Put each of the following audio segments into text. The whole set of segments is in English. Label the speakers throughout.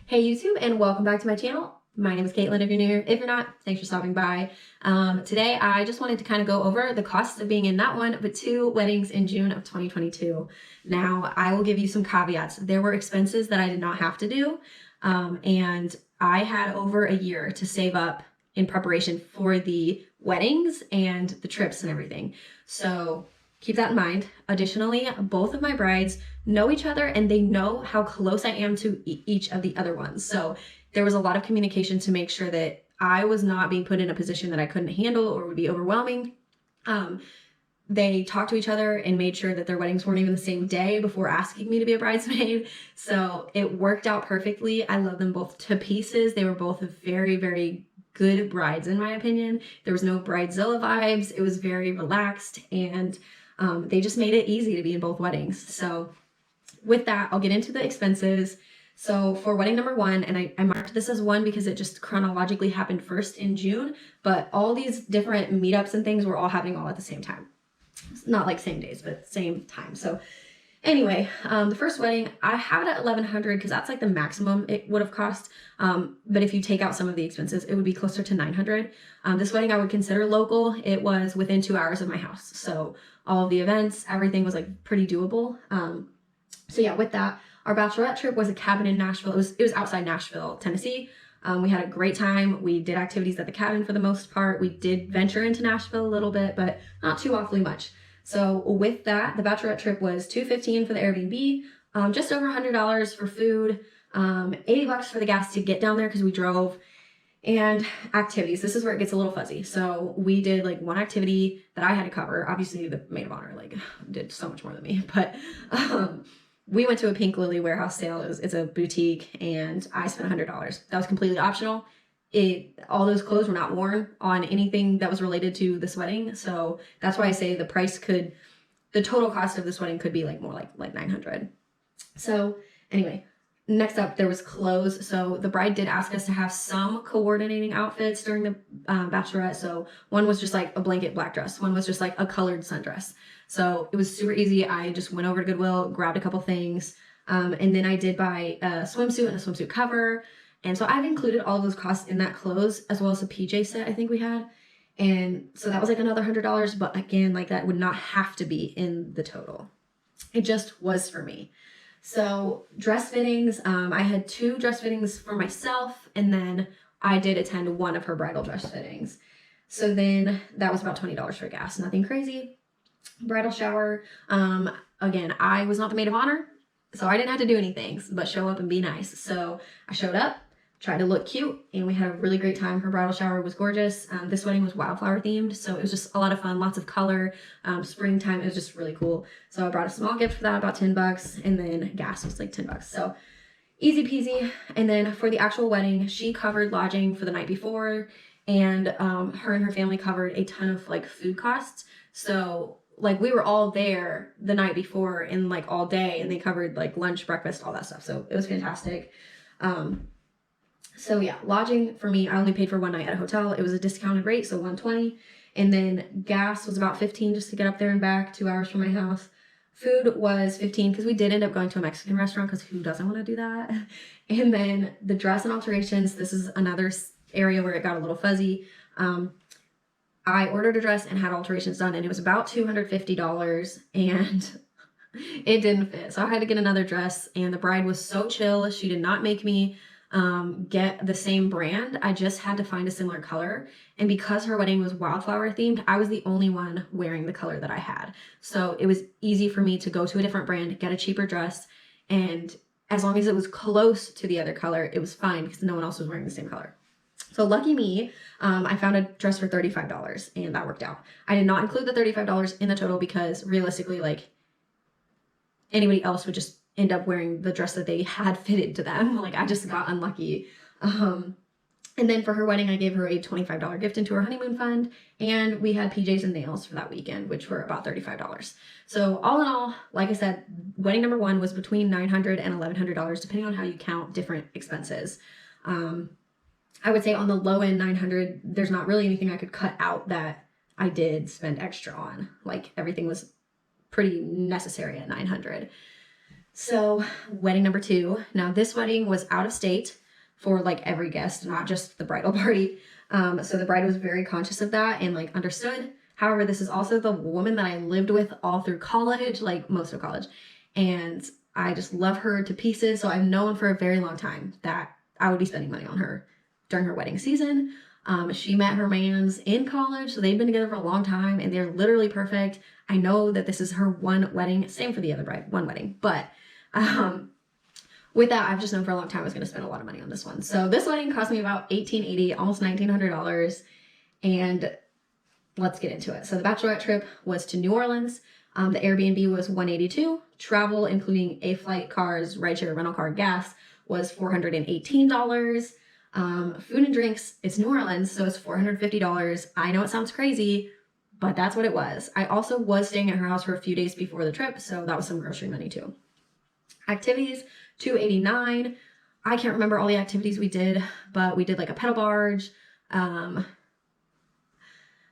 Speaker 1: Hey YouTube, and welcome back to my channel. My name is Caitlin if you're new here. If you're not, thanks for stopping by. Today I just wanted to kind of go over the costs of being in not one, but two weddings in June of 2022. Now, I will give you some caveats. There were expenses that I did not have to do, and I had over a year to save up in preparation for the weddings and the trips and everything. So keep that in mind. Additionally, both of my brides know each other and they know how close I am to each of the other ones. So there was a lot of communication to make sure that I was not being put in a position that I couldn't handle or would be overwhelming. They talked to each other and made sure that their weddings weren't even the same day before asking me to be a bridesmaid. So it worked out perfectly. I love them both to pieces. They were both very, very good brides in my opinion. There was no bridezilla vibes. It was very relaxed, and they just made it easy to be in both weddings. So with that, I'll get into the expenses. So for wedding number one, and I marked this as one because it just chronologically happened first in June, but all these different meetups and things were all happening all at the same time. It's not like same days, but same time. So anyway, the first wedding, I have it at $1,100 because that's like the maximum it would have cost. But if you take out some of the expenses, it would be closer to $900. This wedding I would consider local. It was within 2 hours of my house. So all of the events, everything was like pretty doable. So yeah, with that, our bachelorette trip was a cabin in Nashville. It was outside Nashville, Tennessee. We had a great time. We did activities at the cabin for the most part. We did venture into Nashville a little bit, but not too awfully much. So with that, the bachelorette trip was $215 for the Airbnb, just over $100 for food, $80 for the gas to get down there because we drove, and activities. This is where it gets a little fuzzy. So we did like one activity that I had to cover. Obviously, the maid of honor like did so much more than me, but we went to a Pink Lily warehouse sale. It's a boutique, and I spent $100. That was completely optional. All those clothes were not worn on anything that was related to this wedding. So that's why I say the total cost of this wedding could be like more like $900. So anyway, next up there was clothes. So the bride did ask us to have some coordinating outfits during the bachelorette. So one was just like a blanket black dress. One was just like a colored sundress. So it was super easy. I just went over to Goodwill, grabbed a couple things, and then I did buy a swimsuit and a swimsuit cover. And so I've included all of those costs in that clothes, as well as a PJ set I think we had. And so that was like another $100. But again, like that would not have to be in the total. It just was for me. So dress fittings, I had 2 dress fittings for myself, and then I did attend one of her bridal dress fittings. So then that was about $20 for gas, nothing crazy. Bridal shower, again, I was not the maid of honor, so I didn't have to do anything but show up and be nice. So I showed up, tried to look cute, and we had a really great time. Her bridal shower was gorgeous. This wedding was wildflower themed, so it was just a lot of fun, lots of color, springtime. It was just really cool. So I brought a small gift for that, about $10, and then gas was like $10. So easy peasy. And then for the actual wedding, she covered lodging for the night before, and her and her family covered a ton of like food costs. So like we were all there the night before and like all day, and they covered like lunch, breakfast, all that stuff. So it was fantastic. So yeah, lodging for me, I only paid for one night at a hotel. It was a discounted rate, so $120. And then gas was about $15 just to get up there and back, 2 hours from my house. Food was $15 because we did end up going to a Mexican restaurant because who doesn't want to do that? And then the dress and alterations, this is another area where it got a little fuzzy. I ordered a dress and had alterations done, and it was about $250, and it didn't fit. So I had to get another dress, and the bride was so chill. She did not make me get the same brand. I just had to find a similar color. And because her wedding was wildflower themed, I was the only one wearing the color that I had. So it was easy for me to go to a different brand, get a cheaper dress, and as long as it was close to the other color, it was fine because no one else was wearing the same color. So lucky me, I found a dress for $35, and that worked out. I did not include the $35 in the total because realistically, like anybody else would just end up wearing the dress that they had fitted to them. Like I just got unlucky. And then for her wedding, I gave her a $25 gift into her honeymoon fund, and we had PJs and nails for that weekend, which were about $35. So all in all, like I said, wedding number one was between $900 and $1,100, depending on how you count different expenses. I would say on the low end, $900, there's not really anything I could cut out that I did spend extra on. Like everything was pretty necessary at $900. So wedding number 2. Now this wedding was out of state for like every guest, not just the bridal party. So the bride was very conscious of that and like understood. However, this is also the woman that I lived with all through college, like most of college. And I just love her to pieces. So I've known for a very long time that I would be spending money on her during her wedding season. She met her mans in college, so they've been together for a long time and they're literally perfect. I know that this is her one wedding, same for the other bride, one wedding, but with that, I've just known for a long time I was going to spend a lot of money on this one. So this wedding cost me about $1,880, almost $1,900, and let's get into it. So the bachelorette trip was to New Orleans. The Airbnb was $182. Travel, including a flight, cars, rideshare, rental car, gas, was $418. Food and drinks, it's New Orleans, so it's $450. I know it sounds crazy, but that's what it was. I also was staying at her house for a few days before the trip, so that was some grocery money too. Activities, $289. I can't remember all the activities we did, but we did like a pedal barge, a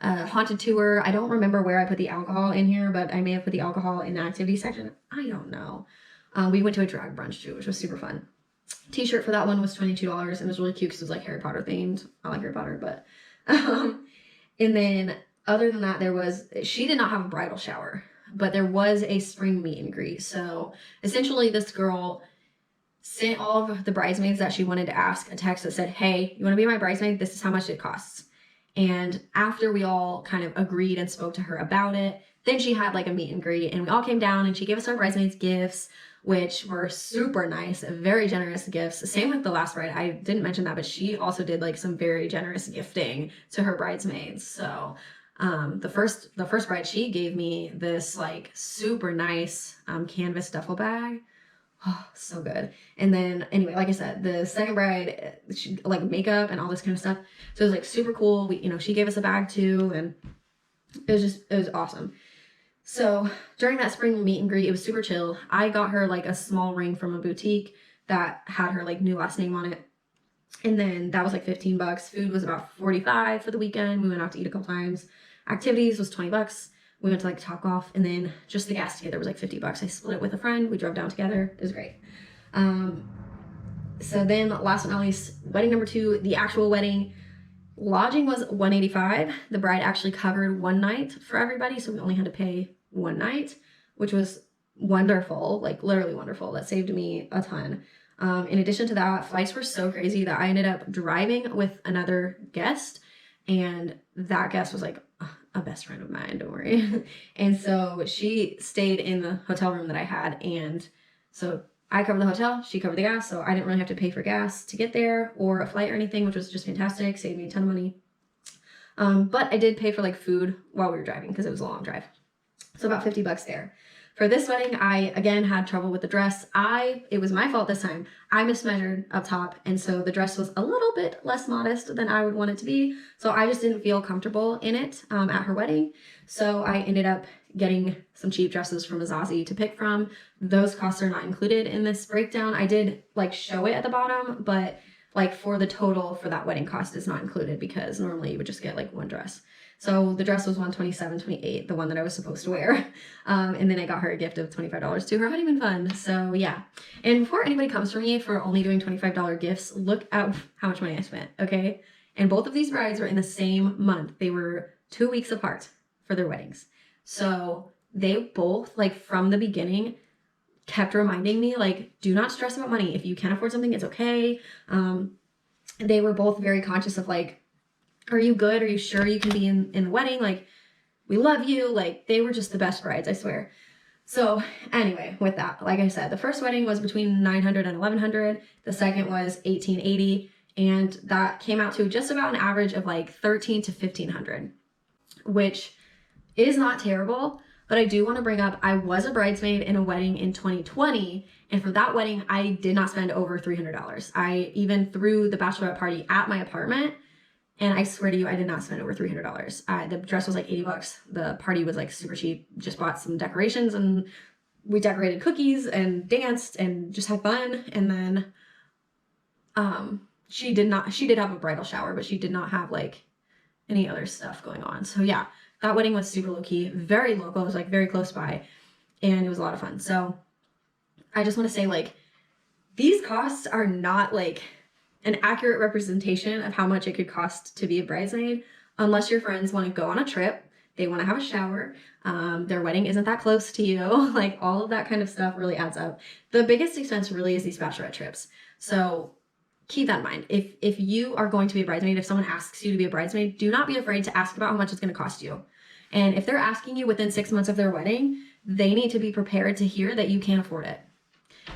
Speaker 1: haunted tour. I don't remember where I put the alcohol in here, but I may have put the alcohol in the activity section. I don't know. We went to a drag brunch too, which was super fun. T-shirt for that one was $22. It was really cute because it was like Harry Potter themed. I like Harry Potter, but and then other than that, she did not have a bridal shower, but there was a spring meet and greet. So essentially this girl sent all of the bridesmaids that she wanted to ask a text that said, hey, you want to be my bridesmaid? This is how much it costs. And after we all kind of agreed and spoke to her about it, then she had like a meet and greet and we all came down and she gave us our bridesmaids gifts, which were super nice, very generous gifts. Same with the last bride. I didn't mention that, but she also did like some very generous gifting to her bridesmaids. So the first bride, she gave me this like super nice canvas duffel bag. Oh, so good. And then anyway, like I said, the second bride, she like makeup and all this kind of stuff. So it was like super cool. She gave us a bag too, and it was awesome. So during that spring meet and greet, it was super chill. I got her like a small ring from a boutique that had her like new last name on it. And then that was like $15. Food was about $45 for the weekend. We went out to eat a couple times. Activities was $20. We went to like Topgolf, and then just the gas together was like $50. I split it with a friend. We drove down together. It was great. So then last but not least, wedding number 2, the actual wedding. Lodging was $185. The bride actually covered one night for everybody, so we only had to pay one night, which was wonderful, like literally wonderful. That saved me a ton. In addition to that, flights were so crazy that I ended up driving with another guest, and that guest was like a best friend of mine, don't worry. And so she stayed in the hotel room that I had, and so I covered the hotel, she covered the gas, so I didn't really have to pay for gas to get there or a flight or anything, which was just fantastic, saved me a ton of money. But I did pay for like food while we were driving because it was a long drive. So about $50 there. For this wedding, I again had trouble with the dress. It was my fault this time. I mismeasured up top, and so the dress was a little bit less modest than I would want it to be. So I just didn't feel comfortable in it at her wedding. So I ended up getting some cheap dresses from Azazi to pick from. Those costs are not included in this breakdown. I did like show it at the bottom, but like for the total for that wedding cost is not included because normally you would just get like one dress. So the dress was $127.28, the one that I was supposed to wear. And then I got her a gift of $25 to her honeymoon fund. So yeah. And before anybody comes for me for only doing $25 gifts, look at how much money I spent, okay? And both of these brides were in the same month. They were 2 weeks apart for their weddings. So they both, like from the beginning, kept reminding me, like, do not stress about money. If you can't afford something, it's okay. They were both very conscious of like, are you good? Are you sure you can be in the wedding? Like, we love you. Like, they were just the best brides, I swear. So anyway, with that, like I said, the first wedding was between $900 and $1,100. The second was $1,880. And that came out to just about an average of like $1,300 to $1,500, which is not terrible. But I do want to bring up, I was a bridesmaid in a wedding in 2020. And for that wedding, I did not spend over $300. I even threw the bachelorette party at my apartment. And I swear to you, I did not spend over $300. The dress was like $80. The party was like super cheap. Just bought some decorations and we decorated cookies and danced and just had fun. And then she did have a bridal shower, but she did not have like any other stuff going on. So yeah, that wedding was super low key, very local. It was like very close by and it was a lot of fun. So I just want to say, like, these costs are not like an accurate representation of how much it could cost to be a bridesmaid, unless your friends want to go on a trip, they want to have a shower, their wedding isn't that close to you, like all of that kind of stuff really adds up. The biggest expense really is these bachelorette trips. So keep that in mind. If you are going to be a bridesmaid, if someone asks you to be a bridesmaid, do not be afraid to ask about how much it's going to cost you. And if they're asking you within 6 months of their wedding, they need to be prepared to hear that you can't afford it.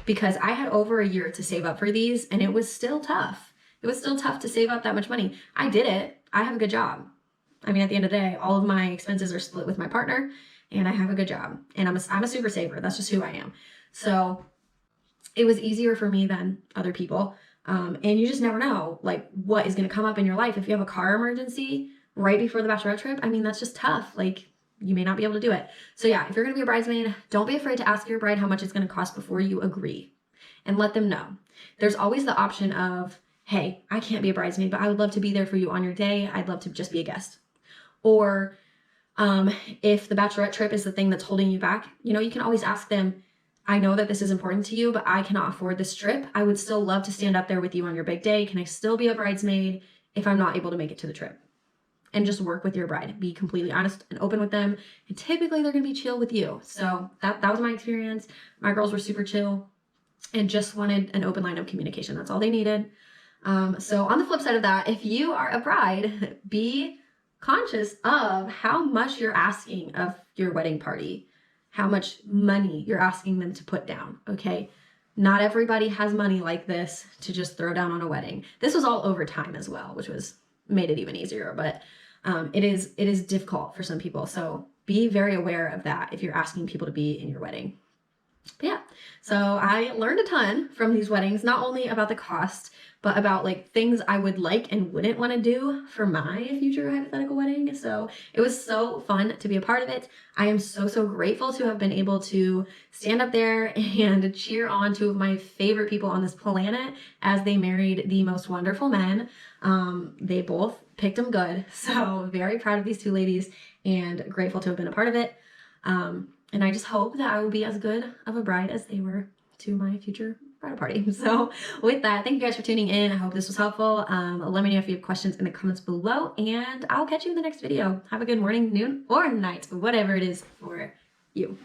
Speaker 1: Because I had over a year to save up for these, and it was still tough. It was still tough to save up that much money. I did it. I have a good job. I mean, at the end of the day, all of my expenses are split with my partner, and I have a good job. And I'm a super saver. That's just who I am. So it was easier for me than other people. And you just never know, like, what is going to come up in your life. If you have a car emergency right before the bachelorette trip, I mean, that's just tough. Like, you may not be able to do it. So yeah, if you're going to be a bridesmaid, don't be afraid to ask your bride how much it's going to cost before you agree, and let them know. There's always the option of, hey, I can't be a bridesmaid, but I would love to be there for you on your day. I'd love to just be a guest. Or if the bachelorette trip is the thing that's holding you back, you can always ask them, I know that this is important to you, but I cannot afford this trip. I would still love to stand up there with you on your big day. Can I still be a bridesmaid if I'm not able to make it to the trip? And just work with your bride. Be completely honest and open with them. And typically they're going to be chill with you. So that was my experience. My girls were super chill and just wanted an open line of communication. That's all they needed. So on the flip side of that, if you are a bride, be conscious of how much you're asking of your wedding party, how much money you're asking them to put down, okay? Not everybody has money like this to just throw down on a wedding. This was all over time as well, which made it even easier, but it is difficult for some people. So be very aware of that if you're asking people to be in your wedding. But yeah, so I learned a ton from these weddings, not only about the cost, but about like things I would like and wouldn't want to do for my future hypothetical wedding. So it was so fun to be a part of it. I am so grateful to have been able to stand up there and cheer on two of my favorite people on this planet as they married the most wonderful men. They both picked them good. So very proud of these two ladies and grateful to have been a part of it. And I just hope that I will be as good of a bride as they were to my future bridal party. So with that, thank you guys for tuning in. I hope this was helpful. Let me know if you have questions in the comments below, and I'll catch you in the next video. Have a good morning, noon, or night, whatever it is for you.